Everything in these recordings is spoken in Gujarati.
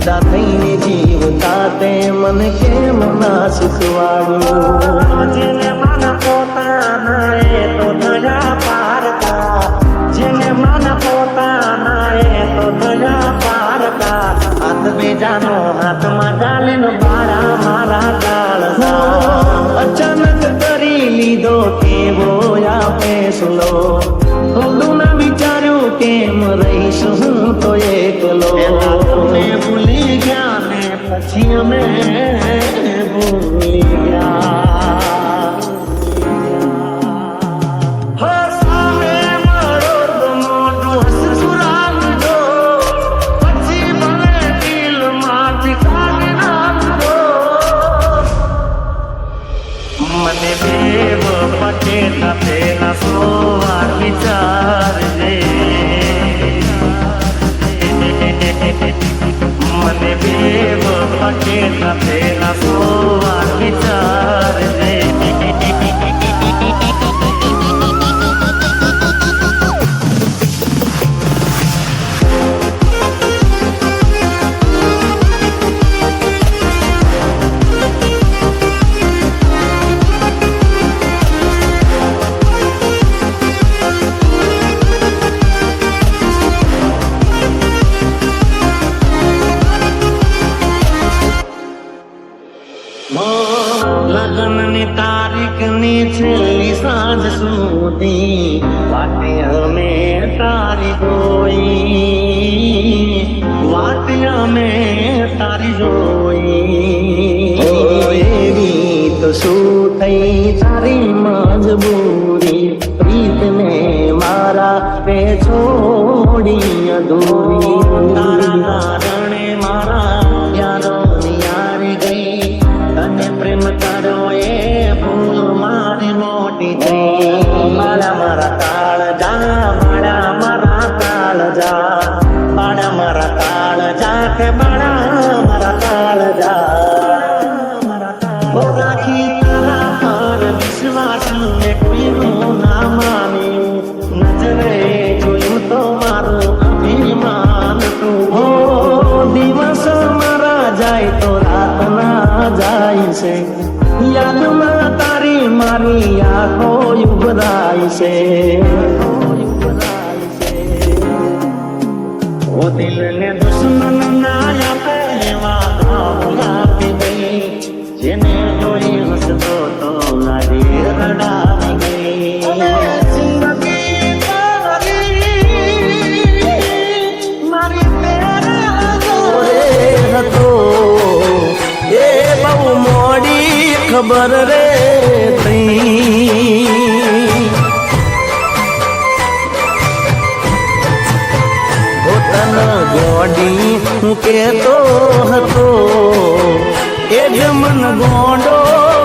જુદા થઈને જીવતા તે મને કેમ ના શીખવાડ્યું જેને મન પોતાના એ તો દયા પારતા જેને મન પોતાના એ તો દયા પારતા હાથ બીજાનો હાથમાં ગાલીનો બાળા મારા ગાળતા અચાનક કરી લીધો કેવો આ ફેસલો થોડું ના વિચાર્યું કેમ રહીશ હું તો એકલો અમે ભૂલી ગયા ને પછી અમે ભૂલી ગયા મને બેવ પટેલા પેલા સોવાર વિચારજે મને બેવ પટેલા પેલા સોવાર વિચારજે લગ્નની તારીખની છેલ્લી સાંજ સુધી વાતે અમે તારી જોઈ વાતે અમે તારી જોઈ એવી તો શું થઈ તારી મજબૂરી પ્રીતને મારા પે છોડી અધૂરી તારા કારણે મારા યારો યારી ગઈ તને પ્રેમ કર્યો એ ભૂલ મારી મોટી થઈ મારા મારા કાળજા મારા મારા કાળજા મારા મારા કાળજા કે મારા મારા કાળજા રાખી તારા પર વિશ્વાસ ને કોઈનું ના માન્યું નજરે જોયું તો મારું અભિમાન હો દિવસ મારા જાય તો રાત ના જાય છે યાદમાં તારી મારી આંખો ઉભરાય છે ઓ દિલને દુશ્મન ના આપે એવા ઘાવ આપી ગઈ જેને જોઈ હસતો તો લાડી રડાવી ગઈ હતો એ બહુ મોડી ખબર રે થઈ પોતાના ગોડી હું કેતો હતો એ જ મન ગોંડો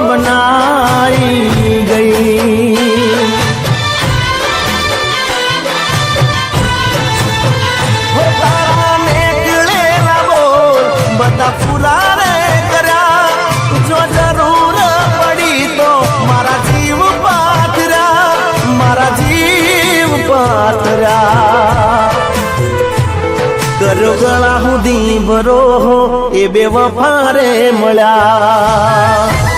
બનાઈ ગઈ બધા ફુલારે કર્યા જો જરૂર પડી તો મારા જીવ પાથર્યા મારા જીવ પાથર્યા કર્યો ગળા સુધી ભરો એ બે વફારે મળ્યા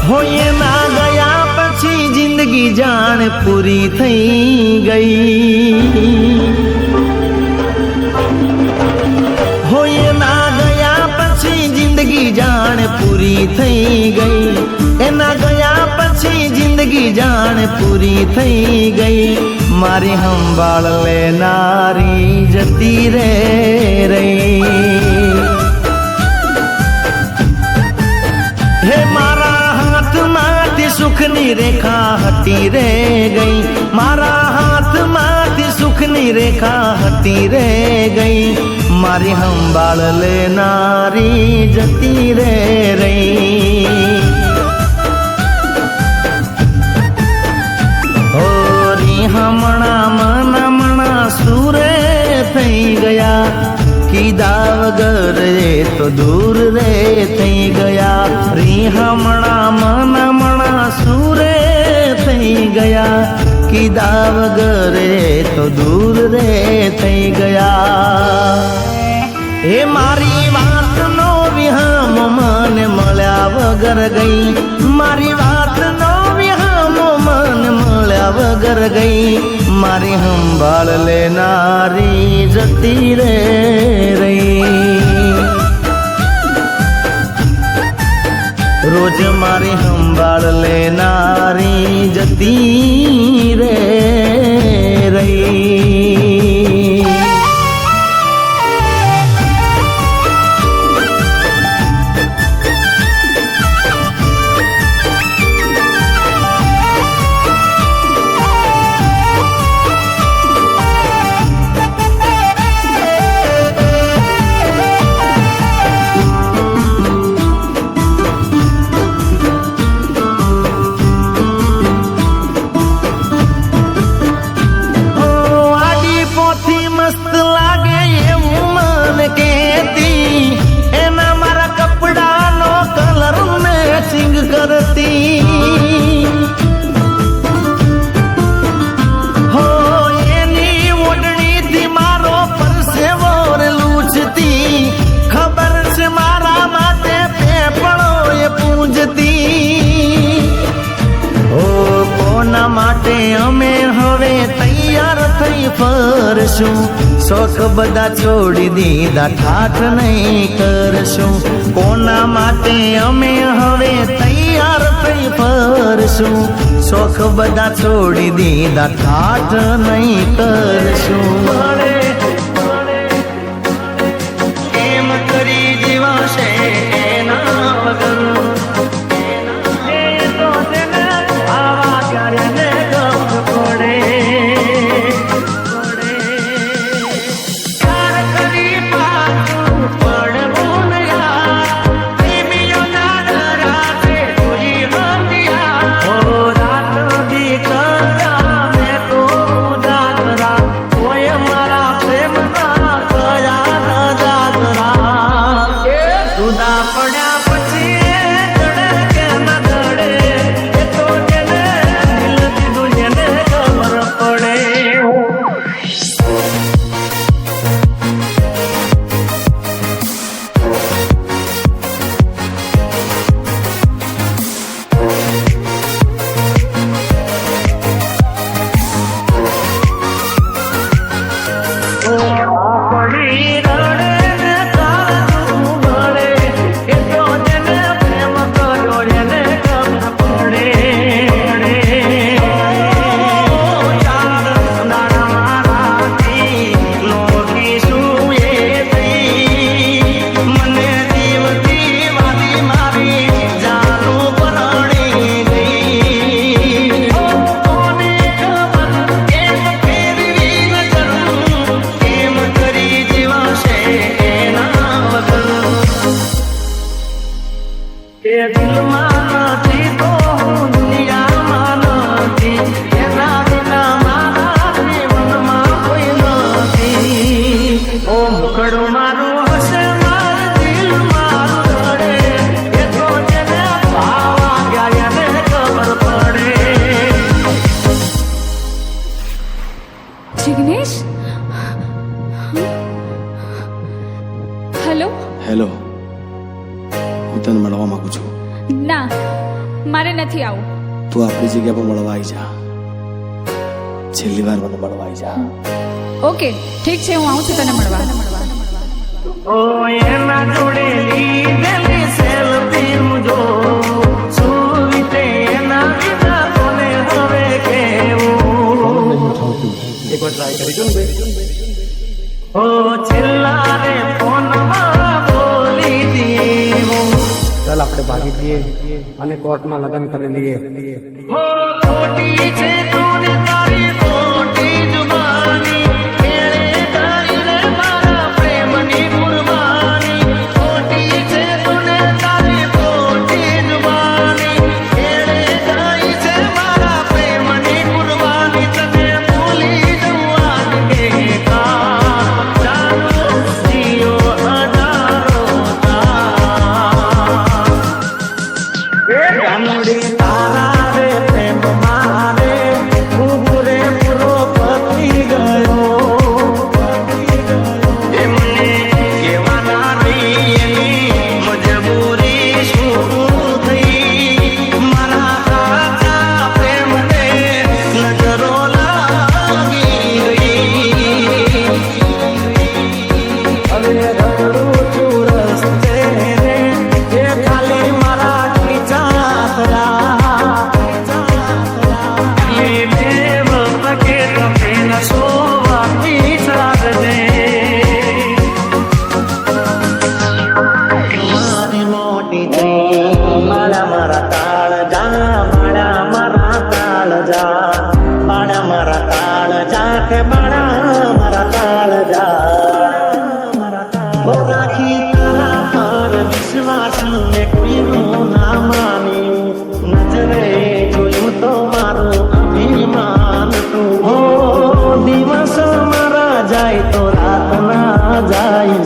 હોય ના ગયા પછી જિંદગી જાણ પૂરી થઈ ગઈ હોય ના ગયા પછી જિંદગી જાણ પૂરી થઈ ગઈ એના ગયા પછી જિંદગી જાણ પૂરી થઈ ગઈ મારી સંભાળ લેનારી જતી રે રહી હે મારા હાથમાંથી સુખની રેખા હટી રે ગઈ મારા હાથમાંથી સુખની રેખા હટી રે ગઈ મારી સંભાળ લેનારી જતી રે રહી હોરી હમણાં મન હમણાં સુરે થઈ ગયા, કીધા વગર એ તો દૂર રે થઈ ગયા, રીહમણા મનમણા સુરે થઈ ગયા, કીધા વગર એ તો દૂર રે થઈ ગયા. હે મારી વાતનો વિહામ મને મળ્યા વગર ગઈ, મારી વાતનો વિહામ મને મળ્યા વગર ગઈ, મારી સંભાળ લેનારી જતી રે રહી. રોજ મારી સંભાળ લેનારી જતી રે રહી. માટે અમે હવે તૈયાર થઈ ફરશું, શોખ બધા છોડી દીધા ઠાઠ નહીં કરશું. કોના માટે અમે હવે તૈયાર થઈ ફરશું, શોખ બધા છોડી દીધા ઠાઠ નહીં કરશું. કેમ કરી જીવાશે એના વગર, જિગ્નેશ, હેલો. હેલો, હું તને મળવા માંગુ છું. ના, મારે નથી આવું. તું આપણી જગ્યા પર મળવા આવી જા, છેલ્લી વાર મને મળવા આવી જા. ઓકે, ઠીક છે, હું આવું છું તને મળવા. ઓ એના જોડે લીધેલી સેલ્ફી મુજો સુવીતે એના વિના કોને હવે કેવું. એક વાર ટ્રાય કરી જો ને ભાઈ. ઓ છેલ્લા રે ફોનમાં બોલી દીવો, ચાલ આપણે ભાગી જઈએ અને કોર્ટમાં લગ્ન કરી લઈએ. હો ખોટી છે તું તારી ખોટી જુબાની, કેળે તારી રે મારા પ્રેમની કુરબાની. ખોટી છે તું તારી ખોટી જુબાની, કેળે તારી છે મારા પ્રેમની કુરબાની. તને ભૂલી જવું આજ કે કામ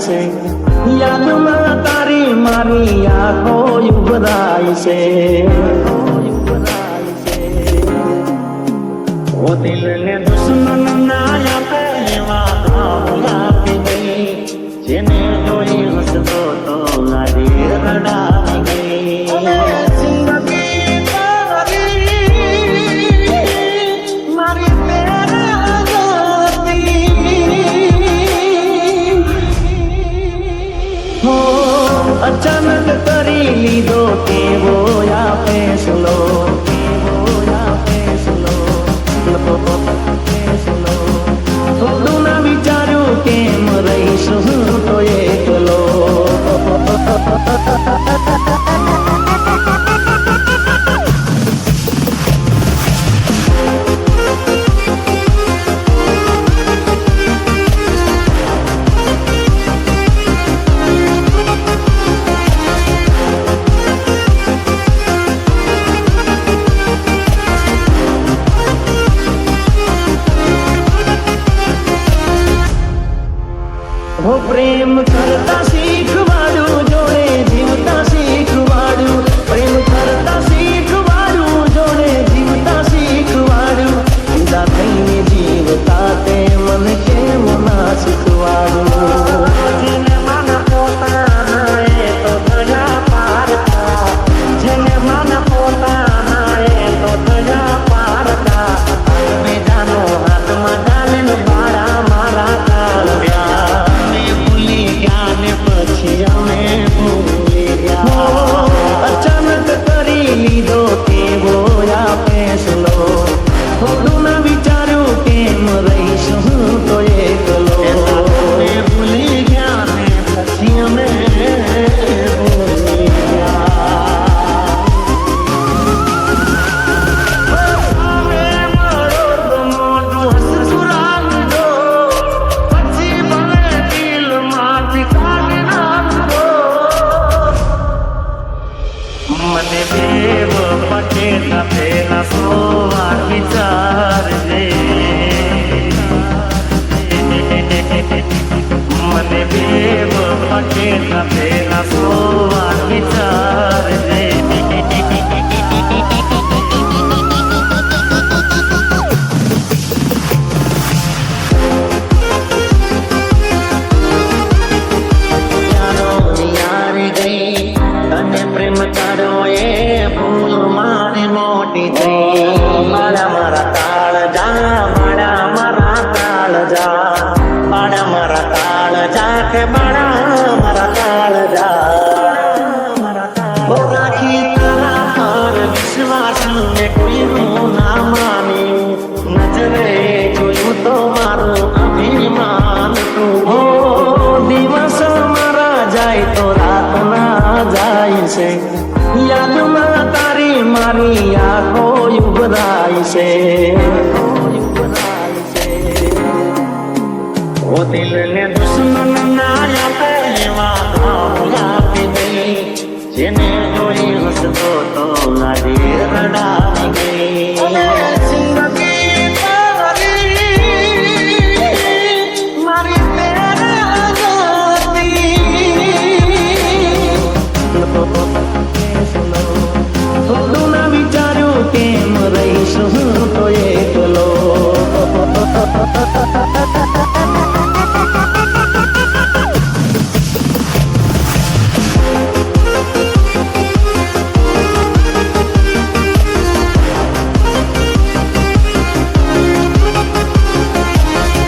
છે યાદમાં તારી મારી આંખો ઉભરાય છે ઓ દિલને દુશ્મન ના આપે એવા ઘાવ આપી ગઈ જેને જોઈ હસતો તો લાડી રડાવી ગઈ અચાનક કરી લીધો કેવો આ ફેસલો થોડું ના વિચાર્યું કેમ રહીશ હું તો એકલો હો પ્રેમ કરતા શીખવાડું જોડે જીવતા શીખવાડું પ્રેમ કરતા શીખવાડું જોડે જીવતા શીખવાડું જુદા થઈને જીવતા તે મને કેમ ના શીખવાડું જેને મન પોતાના એ તો થયા પારકા જેને મન પોતાના એ તો થયા પારકા બીજાનો હાથમાં ડાલીને બાળા મારા કાળવ્યા પછી અમે ભૂલી ગયા અચાનક કરી લીધો કેવો આ ફેસલો થોડું ના વિચાર્યું કેમ રહીશ હું તો એકલો ભૂલી ગયા ને પછી અમે ભૂલી મને દેવ પટેલા પેલા સોવા વિચારજે મને દેવ પટેલા પેલા સોવા વિચારજે પ્રેમ તારો એ ભૂલ મારી મોટી થઈ મારા તાળ જા મારા તાળ જા મારા તાળ જા કે મારા તાળ જા રાખી તારા પર વિશ્વાસ ને કોઈ ના માની નજરે જોયું તો મારું અભિમાન તું હો દિવસ મારા જાય તો રાત ના જાય છે યાદમાં તારી મારી આંખો ઉભરાય છે ઓ દિલને દુશ્મન ના આપે એવા ઘાવ આપી ગઈ જેને જોઈ હસતો તો લાડી રડાવી ગઈ